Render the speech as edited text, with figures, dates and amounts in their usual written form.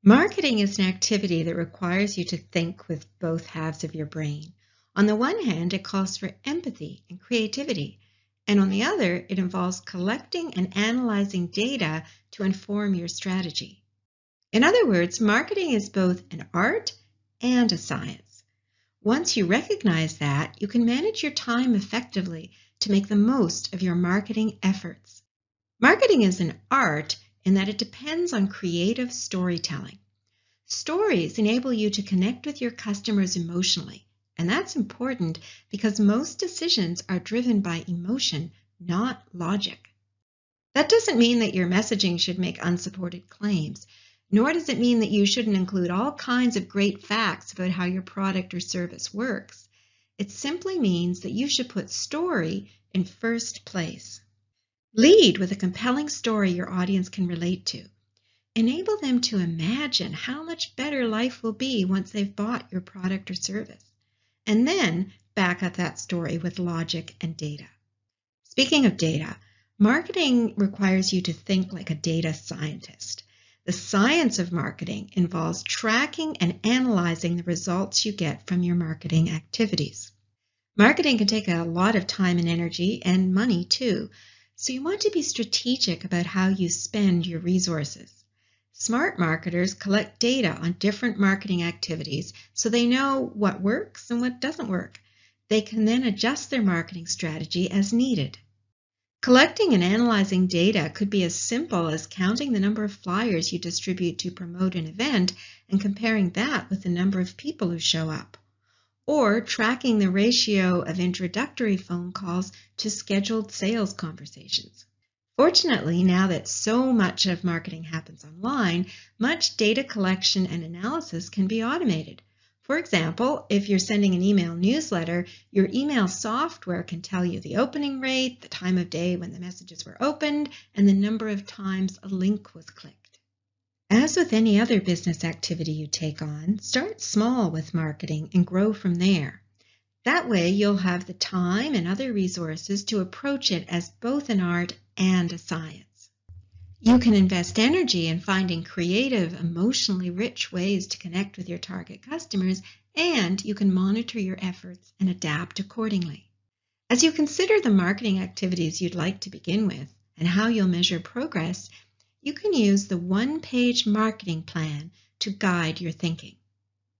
Marketing is an activity that requires you to think with both halves of your brain. On the one hand, it calls for empathy and creativity, and on the other, it involves collecting and analyzing data to inform your strategy. In other words, marketing is both an art and a science. Once you recognize that, you can manage your time effectively to make the most of your marketing efforts. Marketing is an art in that it depends on creative storytelling. Stories enable you to connect with your customers emotionally, and that's important because most decisions are driven by emotion, not logic. That doesn't mean that your messaging should make unsupported claims, nor does it mean that you shouldn't include all kinds of great facts about how your product or service works. It simply means that you should put story in first place. Lead with a compelling story your audience can relate to. Enable them to imagine how much better life will be once they've bought your product or service. And then back up that story with logic and data. Speaking of data, marketing requires you to think like a data scientist. The science of marketing involves tracking and analyzing the results you get from your marketing activities. Marketing can take a lot of time and energy and money too, so you want to be strategic about how you spend your resources. Smart marketers collect data on different marketing activities so they know what works and what doesn't work. They can then adjust their marketing strategy as needed. Collecting and analyzing data could be as simple as counting the number of flyers you distribute to promote an event and comparing that with the number of people who show up, or tracking the ratio of introductory phone calls to scheduled sales conversations. Fortunately, now that so much of marketing happens online, much data collection and analysis can be automated. For example, if you're sending an email newsletter, your email software can tell you the opening rate, the time of day when the messages were opened, and the number of times a link was clicked. As with any other business activity you take on, start small with marketing and grow from there. That way, you'll have the time and other resources to approach it as both an art and a science. You can invest energy in finding creative, emotionally rich ways to connect with your target customers, and you can monitor your efforts and adapt accordingly. As you consider the marketing activities you'd like to begin with and how you'll measure progress, you can use the one-page marketing plan to guide your thinking.